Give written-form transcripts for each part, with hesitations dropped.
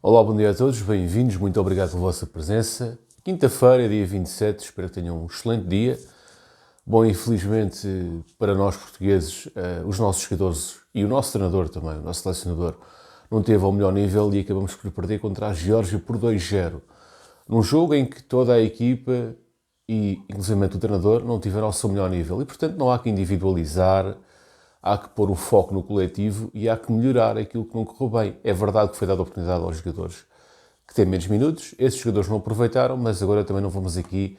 Olá, bom dia a todos, bem-vindos, muito obrigado pela vossa presença. Quinta-feira, dia 27, espero que tenham um excelente dia. Bom, infelizmente para nós portugueses, os nossos jogadores e o nosso treinador também, o nosso selecionador, não teve ao melhor nível e acabamos por perder contra a Geórgia por 2-0. Num jogo em que toda a equipa e inclusive o treinador não tiveram ao seu melhor nível e, portanto, não há que individualizar, há que pôr o foco no coletivo e há que melhorar aquilo que não correu bem. É verdade que foi dada a oportunidade aos jogadores que têm menos minutos, esses jogadores não aproveitaram, mas agora também não vamos aqui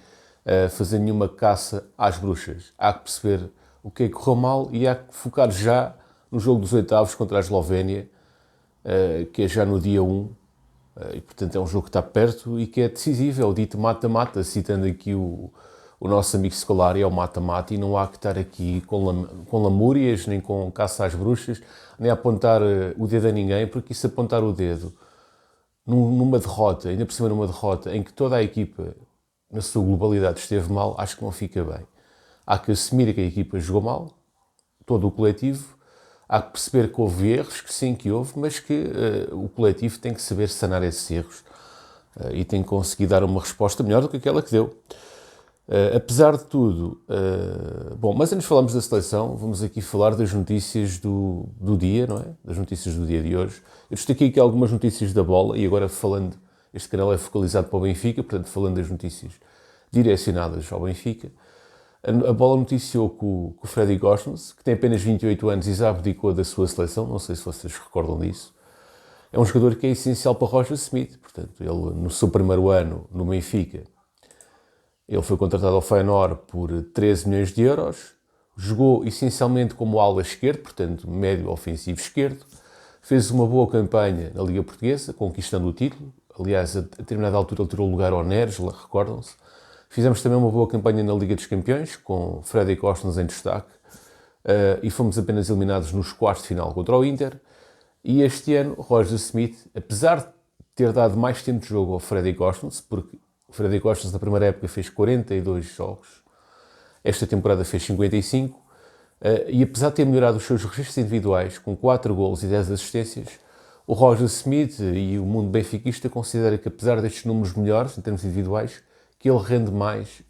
fazer nenhuma caça às bruxas. Há que perceber o que é que correu mal e há que focar já no jogo dos oitavos contra a Eslovénia, que é já no dia 1, e portanto é um jogo que está perto e que é decisivo, é o dito mata-mata, citando aqui o nosso amigo Scolari, é o mata-mata, e não há que estar aqui com lamúrias, nem com caça às bruxas, nem a apontar o dedo a ninguém, porque isso apontar o dedo numa derrota, ainda por cima numa derrota em que toda a equipa, na sua globalidade, esteve mal, acho que não fica bem. Há que assumir que a equipa jogou mal, todo o coletivo, há que perceber que houve erros, que sim que houve, mas que o coletivo tem que saber sanar esses erros e tem que conseguir dar uma resposta melhor do que aquela que deu. Apesar de tudo, bom, mas antes de falarmos da seleção, vamos aqui falar das notícias do dia, não é? Das notícias do dia de hoje. Eu destaquei aqui algumas notícias da bola e agora falando, este canal é focalizado para o Benfica, portanto falando das notícias direcionadas ao Benfica. A bola noticiou que o Freddy Gosens, que tem apenas 28 anos e já abdicou da sua seleção, não sei se vocês recordam disso, é um jogador que é essencial para Roger Smith, portanto ele no seu primeiro ano no Benfica, ele foi contratado ao Feyenoord por 13 milhões de euros, jogou essencialmente como ala esquerdo, portanto médio ofensivo esquerdo, fez uma boa campanha na Liga Portuguesa, conquistando o título. Aliás, a determinada altura ele tirou lugar ao Neres, recordam-se. Fizemos também uma boa campanha na Liga dos Campeões, com Freddy Costas em destaque, e fomos apenas eliminados nos quartos de final contra o Inter. E este ano, Roger Smith, apesar de ter dado mais tempo de jogo ao Freddy Costas, porque o Freddy Costas na primeira época fez 42 jogos, esta temporada fez 55, e apesar de ter melhorado os seus registros individuais, com 4 golos e 10 assistências, o Roger Smith e o mundo benfiquista considera que, apesar destes números melhores, em termos individuais, que ele rende mais,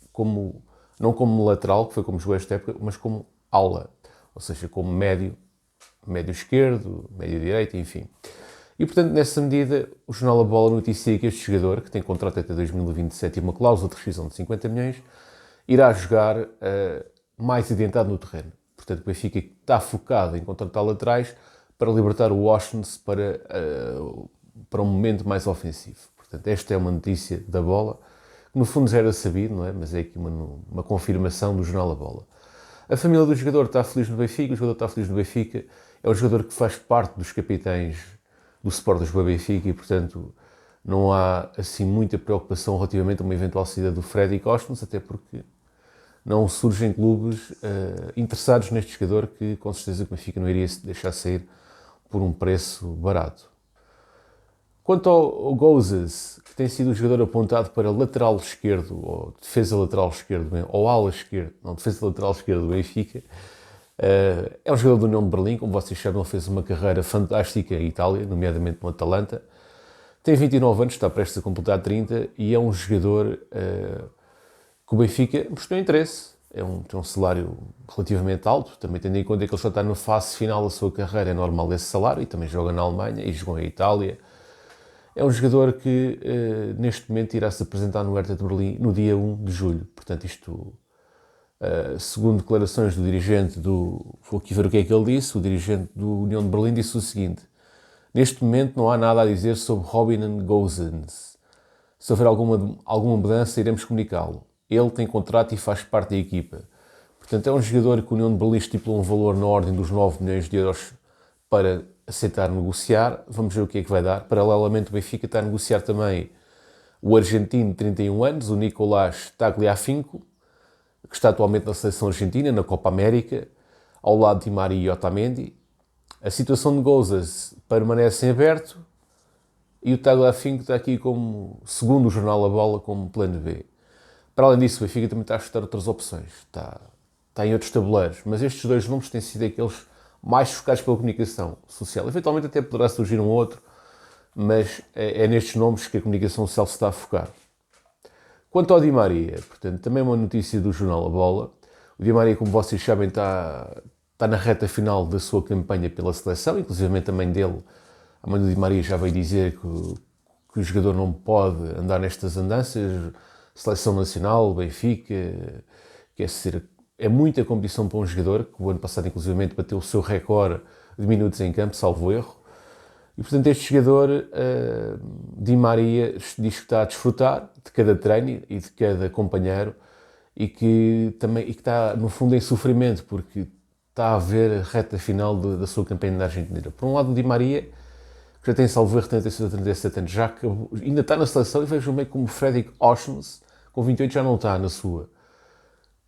não como lateral, que foi como jogou esta época, mas como ala, ou seja, como médio esquerdo, médio direito, enfim. E, portanto, nessa medida, o Jornal A Bola noticia que este jogador, que tem contrato até 2027 e uma cláusula de rescisão de 50 milhões, irá jogar mais adiantado no terreno. Portanto, o Benfica está focado em contratar laterais para libertar o Washington para um momento mais ofensivo. Portanto, esta é uma notícia da Bola, que no fundo já era sabido, não é? Mas é aqui uma confirmação do Jornal A Bola. A família do jogador está feliz no Benfica, o jogador está feliz no Benfica, é um jogador que faz parte dos capitães do Sport Lisboa Benfica e, portanto, não há assim muita preocupação relativamente a uma eventual saída do Freddy Costas, até porque não surgem clubes interessados neste jogador que, com certeza, o Benfica não iria deixar sair por um preço barato. Quanto ao Gozes, que tem sido o jogador apontado para lateral esquerdo, ou defesa lateral esquerdo, ou ala esquerdo, não, defesa lateral esquerdo do Benfica, é um jogador do União de Berlim, como vocês sabem, ele fez uma carreira fantástica em Itália, nomeadamente no Atalanta. Tem 29 anos, está prestes a completar 30 e é um jogador que o Benfica mostrou interesse. Tem um salário relativamente alto, também tendo em conta que ele já está na fase final da sua carreira, é normal esse salário, e também joga na Alemanha e jogou em Itália. É um jogador que neste momento irá se apresentar no Hertha de Berlim no dia 1 de julho. Portanto, isto, segundo declarações do dirigente vou aqui ver o que é que ele disse, o dirigente do União de Berlim disse o seguinte: neste momento não há nada a dizer sobre Robin Gosens. Se houver alguma mudança, iremos comunicá-lo. Ele tem contrato e faz parte da equipa. Portanto, é um jogador que o União de Berlim estipulou um valor na ordem dos 9 milhões de euros para aceitar negociar. Vamos ver o que é que vai dar. Paralelamente, o Benfica está a negociar também o argentino de 31 anos, o Nicolás Tagliafico, que está atualmente na seleção argentina, na Copa América, ao lado de Di Maria e Otamendi. A situação de Gozas permanece em aberto e o Tagliafico está aqui como, segundo o jornal A Bola, como plano B. Para além disso, o Benfica também está a estudar outras opções. Está em outros tabuleiros, mas estes dois nomes têm sido aqueles mais focados pela comunicação social. Eventualmente até poderá surgir um outro, mas é nestes nomes que a comunicação social se está a focar. Quanto ao Di Maria, portanto, também uma notícia do jornal A Bola. O Di Maria, como vocês sabem, está na reta final da sua campanha pela seleção, inclusive também dele. A mãe do Di Maria já veio dizer que o jogador não pode andar nestas andanças. Seleção nacional, Benfica, é muita competição para um jogador, que o ano passado inclusive bateu o seu recorde de minutos em campo, salvo erro. E portanto este jogador, Di Maria, diz que está a desfrutar de cada treino e de cada companheiro e que está no fundo em sofrimento, porque está a ver a reta final da sua campanha na Argentina. Por um lado o Di Maria, que já tem salvo erro 36 ou 37 anos, já que ainda está na seleção, e vejo meio como Fredrik Oshnes, com 28 já não está na sua.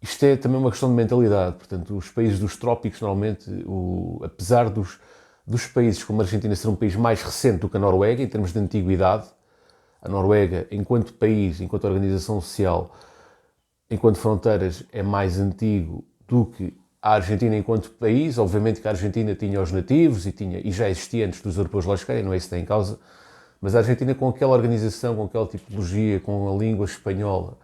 Isto é também uma questão de mentalidade. Portanto, os países dos trópicos, normalmente, apesar dos países como a Argentina ser um país mais recente do que a Noruega, em termos de antiguidade, a Noruega, enquanto país, enquanto organização social, enquanto fronteiras, é mais antigo do que a Argentina enquanto país. Obviamente que a Argentina tinha os nativos e já existia antes dos europeus lá chegarem, não é isso que tem em causa, mas a Argentina, com aquela organização, com aquela tipologia, com a língua espanhola,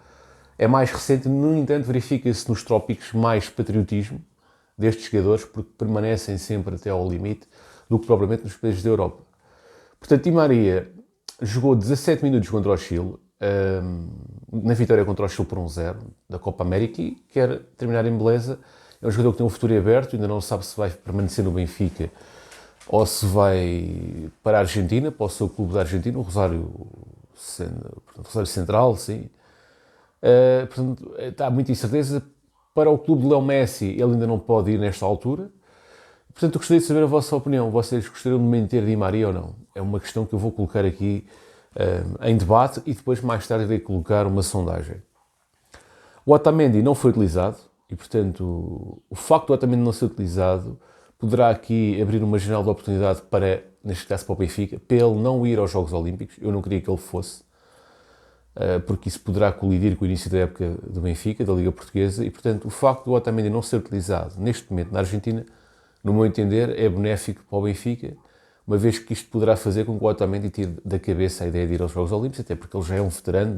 é mais recente. No entanto, verifica-se nos trópicos mais patriotismo destes jogadores, porque permanecem sempre até ao limite, do que propriamente nos países da Europa. Portanto, Di Maria jogou 17 minutos contra o Chile, na vitória contra o Chile por 1-0, da Copa América, e quer terminar em beleza. É um jogador que tem um futuro aberto, ainda não sabe se vai permanecer no Benfica ou se vai para a Argentina, para o seu clube da Argentina, o Rosário Central, sim. Portanto, está muita incerteza. Para o clube de Leo Messi, ele ainda não pode ir nesta altura. Portanto, eu gostaria de saber a vossa opinião. Vocês gostariam de manter Di Maria ou não? É uma questão que eu vou colocar aqui em debate e depois mais tarde irei colocar uma sondagem. O Otamendi não foi utilizado e, portanto, o facto do Otamendi não ser utilizado poderá aqui abrir uma janela de oportunidade para, neste caso, para o Benfica, para ele não ir aos Jogos Olímpicos. Eu não queria que ele fosse, porque isso poderá colidir com o início da época do Benfica, da Liga Portuguesa, e, portanto, o facto do Otamendi não ser utilizado neste momento na Argentina, no meu entender, é benéfico para o Benfica, uma vez que isto poderá fazer com que o Otamendi tire da cabeça a ideia de ir aos Jogos Olímpicos, até porque ele já é um veterano,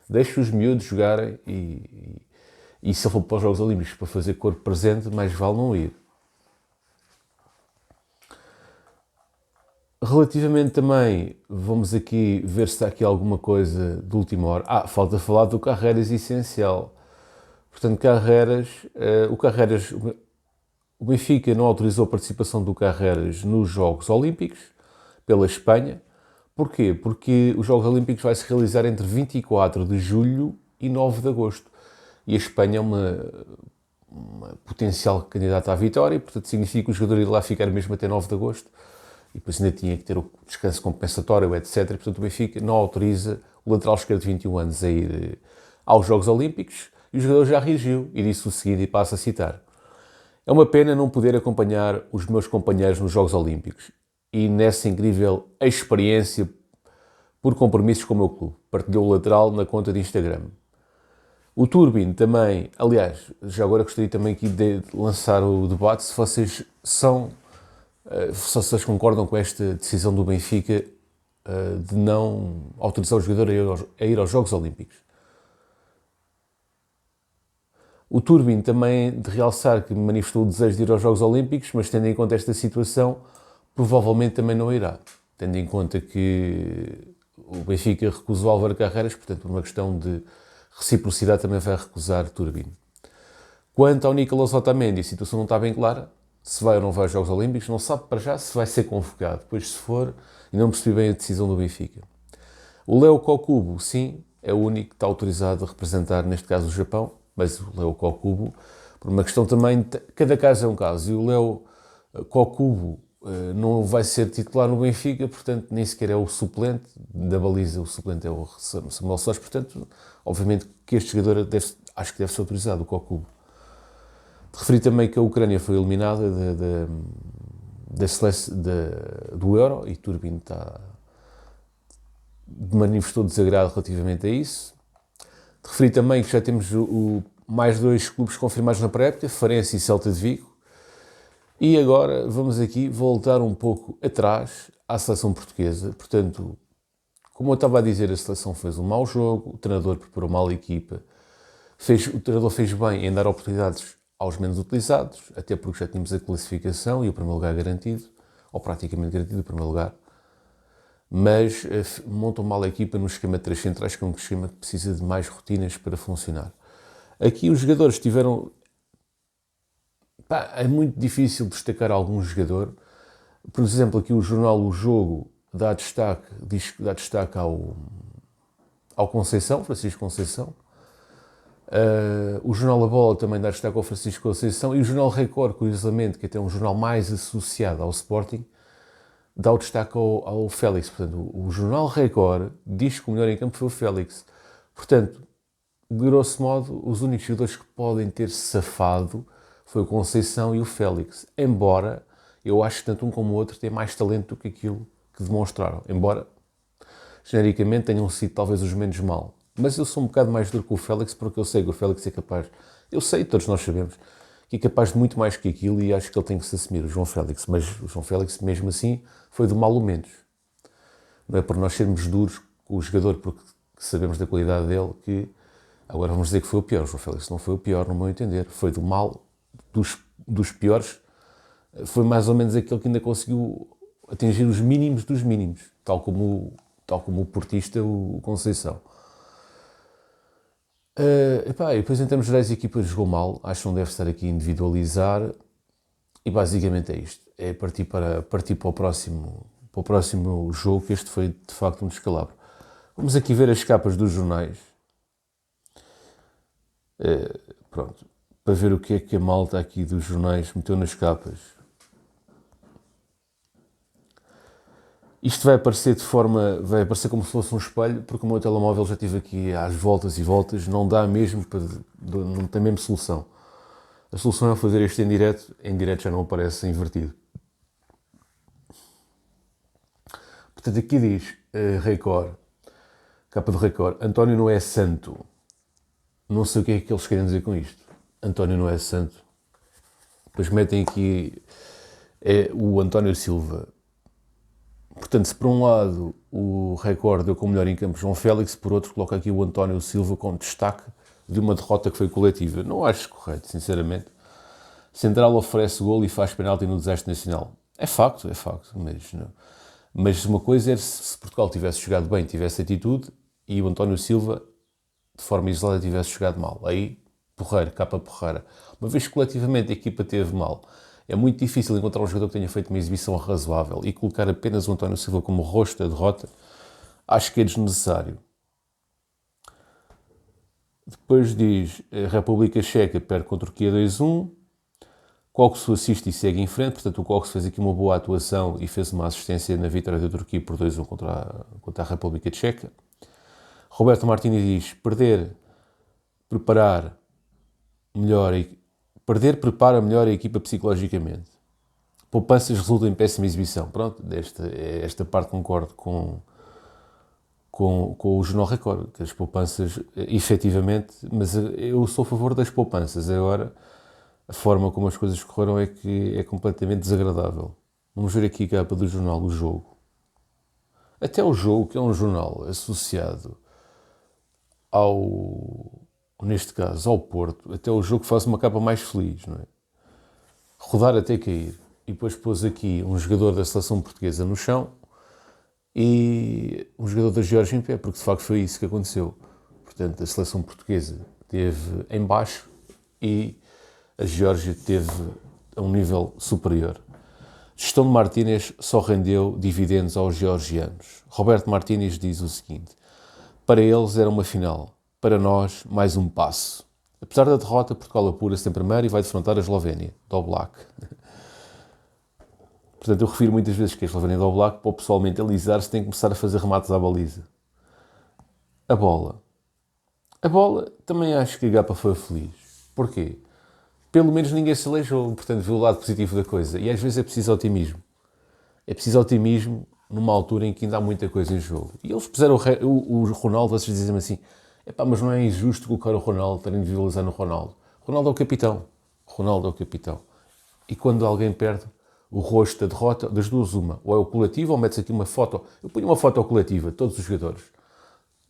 deixa os miúdos jogarem e se ele for para os Jogos Olímpicos para fazer corpo presente, mais vale não ir. Relativamente também, vamos aqui ver se está aqui alguma coisa de última hora. Falta falar do Carreras essencial. Portanto, o Benfica não autorizou a participação do Carreras nos Jogos Olímpicos, pela Espanha. Porquê? Porque os Jogos Olímpicos vai se realizar entre 24 de julho e 9 de agosto. E a Espanha é uma potencial candidata à vitória, portanto significa que o jogador ir lá ficar mesmo até 9 de agosto. E depois ainda tinha que ter o descanso compensatório, etc. Portanto, o Benfica não autoriza o lateral esquerdo de 21 anos a ir aos Jogos Olímpicos, e o jogador já reagiu e disse o seguinte, e passo a citar: é uma pena não poder acompanhar os meus companheiros nos Jogos Olímpicos e nessa incrível experiência por compromissos com o meu clube. Partilhou o lateral na conta de Instagram. O Turbin também, aliás, já agora gostaria também aqui de lançar o debate se vocês concordam com esta decisão do Benfica de não autorizar o jogador a ir aos Jogos Olímpicos. O Turbin também de realçar que manifestou o desejo de ir aos Jogos Olímpicos, mas tendo em conta esta situação, provavelmente também não irá, tendo em conta que o Benfica recusou Álvaro Carreras, portanto, por uma questão de reciprocidade também vai recusar Turbin. Quanto ao Nicolas Otamendi, a situação não está bem clara, se vai ou não vai aos Jogos Olímpicos, não sabe para já se vai ser convocado, depois se for, e não percebi bem a decisão do Benfica. O Leo Kokubo, sim, é o único que está autorizado a representar, neste caso, o Japão, mas o Leo Kokubo, por uma questão também, cada caso é um caso, e o Leo Kokubo não vai ser titular no Benfica, portanto, nem sequer é o suplente da baliza, o suplente é o Samuel Soares, portanto, obviamente que este jogador acho que deve ser autorizado, o Kokubo. De referir também que a Ucrânia foi eliminada do Euro, e Turbin manifestou desagrado relativamente a isso. De referir também que já temos mais 2 clubes confirmados na pré-época, Farense e Celta de Vigo. E agora vamos aqui voltar um pouco atrás à seleção portuguesa. Portanto, como eu estava a dizer, a seleção fez um mau jogo, o treinador preparou mal a equipa, o treinador fez bem em dar oportunidades aos menos utilizados, até porque já tínhamos a classificação e o primeiro lugar garantido, ou praticamente garantido o primeiro lugar, mas montam mal a equipa no esquema de 3 centrais, que é um esquema que precisa de mais rotinas para funcionar. Aqui os jogadores tiveram... é muito difícil destacar algum jogador. Por exemplo, aqui o jornal O Jogo diz que dá destaque ao Conceição, Francisco Conceição. O jornal A Bola também dá destaque ao Francisco Conceição. E o jornal Record, curiosamente, que é até um jornal mais associado ao Sporting, dá o destaque ao Félix. Portanto, o jornal Record diz que o melhor em campo foi o Félix. Portanto, grosso modo, os únicos jogadores que podem ter safado foi o Conceição e o Félix. Embora eu acho que tanto um como o outro têm mais talento do que aquilo que demonstraram. Embora, genericamente, tenham sido talvez os menos mal. Mas eu sou um bocado mais duro que o Félix, porque eu sei que o Félix é capaz... Eu sei, todos nós sabemos, que é capaz de muito mais que aquilo e acho que ele tem que se assumir, o João Félix. Mas o João Félix, mesmo assim, foi do mal ou menos. Não é por nós sermos duros com o jogador, porque sabemos da qualidade dele, que agora vamos dizer que foi o pior. O João Félix não foi o pior, no meu entender. Foi do mal, dos piores. Foi mais ou menos aquele que ainda conseguiu atingir os mínimos dos mínimos, tal como o portista, o Conceição. E depois, em termos gerais, a equipa jogou mal. Acho que não deve estar aqui a individualizar. E basicamente é isto. É partir para o próximo jogo, que este foi de facto um descalabro. Vamos aqui ver as capas dos jornais. Pronto. Para ver o que é que a malta aqui dos jornais meteu nas capas. Isto vai aparecer como se fosse um espelho, porque o meu telemóvel já estive aqui às voltas e voltas, não dá mesmo, não tem mesmo solução. A solução é fazer isto em direto já não aparece invertido. Portanto, aqui diz Record, capa do Record, António não é santo. Não sei o que é que eles querem dizer com isto. António não é santo. Depois metem aqui o António Silva. Portanto, se por um lado o Record deu como melhor em campo João Félix, por outro coloca aqui o António Silva com destaque de uma derrota que foi coletiva. Não acho correto, sinceramente. Central oferece golo e faz penalti no desastre nacional. É facto, mas uma coisa é se Portugal tivesse jogado bem, tivesse atitude, e o António Silva, de forma isolada, tivesse jogado mal. Aí, capa porreira. Uma vez que coletivamente a equipa teve mal, é muito difícil encontrar um jogador que tenha feito uma exibição razoável e colocar apenas o António Silva como rosto da derrota, acho que é desnecessário. Depois diz, a República Checa perde com a Turquia 2-1, Coxo assiste e segue em frente, portanto o Coxo fez aqui uma boa atuação e fez uma assistência na vitória da Turquia por 2-1 contra a República Checa. Roberto Martínez diz, perder prepara melhor a equipa psicologicamente. Poupanças resultam em péssima exibição. Pronto, esta parte concordo com o Jornal Record, que as poupanças, efetivamente, mas eu sou a favor das poupanças. Agora, a forma como as coisas correram é que é completamente desagradável. Vamos ver aqui a capa do jornal O Jogo. Até o Jogo, que é um jornal associado neste caso, ao Porto, até o Jogo faz uma capa mais feliz, não é? Rodar até cair. E depois pôs aqui um jogador da seleção portuguesa no chão e um jogador da Geórgia em pé, porque de facto foi isso que aconteceu. Portanto, a seleção portuguesa esteve em baixo e a Geórgia esteve a um nível superior. Gestão de Martínez só rendeu dividendos aos georgianos. Roberto Martínez diz o seguinte: para eles era uma final, para nós mais um passo. Apesar da derrota, Portugal apura-se em primeiro e vai defrontar a Eslovénia, do Oblak. Portanto, eu refiro muitas vezes que a Eslovénia do Oblak, para o pessoal mentalizar-se, tem que começar a fazer remates à baliza. A bola, também acho que a Gapa foi feliz. Porquê? Pelo menos ninguém se aleijou, portanto, viu o lado positivo da coisa. E às vezes é preciso otimismo. É preciso otimismo numa altura em que ainda há muita coisa em jogo. E eles puseram o Ronaldo, vocês dizem assim, mas não é injusto colocar o Ronaldo, estar a individualizar no Ronaldo. Ronaldo é o capitão. E quando alguém perde, o rosto da derrota, das duas uma. Ou é o coletivo ou metes aqui uma foto. Eu ponho uma foto coletiva, todos os jogadores.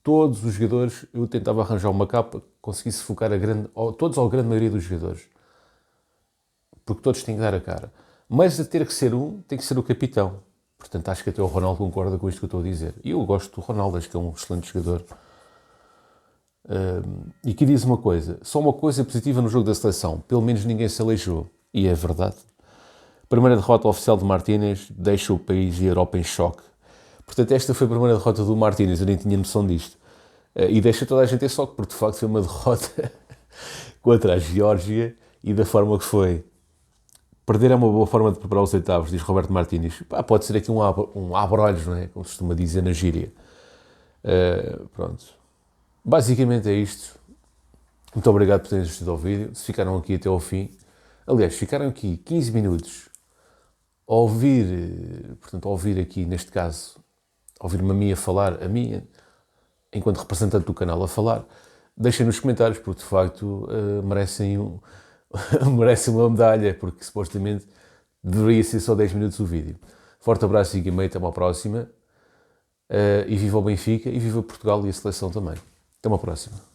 Todos os jogadores, eu tentava arranjar uma capa que conseguisse focar a grande maioria dos jogadores. Porque todos têm que dar a cara. Mas a ter que ser tem que ser o capitão. Portanto, acho que até o Ronaldo concorda com isto que eu estou a dizer. E eu gosto do Ronaldo, acho que é um excelente jogador. E aqui diz uma coisa, só uma coisa positiva no jogo da seleção, pelo menos ninguém se aleijou. E é verdade. Primeira derrota oficial de Martínez deixa o país e a Europa em choque. Portanto, esta foi a primeira derrota do Martínez, eu nem tinha noção disto. E deixa toda a gente em choque, porque de facto foi uma derrota contra a Geórgia e da forma que foi. Perder é uma boa forma de preparar os oitavos, diz Roberto Martínez. Pode ser aqui um abrolhos, não é? Como se costuma dizer na gíria. Pronto. Basicamente é isto. Muito obrigado por terem assistido ao vídeo. Se ficaram aqui até ao fim. Aliás, ficaram aqui 15 minutos a ouvir aqui, neste caso, ouvir-me a mim a falar, enquanto representante do canal a falar. Deixem nos comentários, porque de facto merecem uma medalha, porque supostamente deveria ser só 10 minutos o vídeo. Forte abraço e até uma próxima. E viva o Benfica e viva Portugal e a seleção também. Até uma próxima.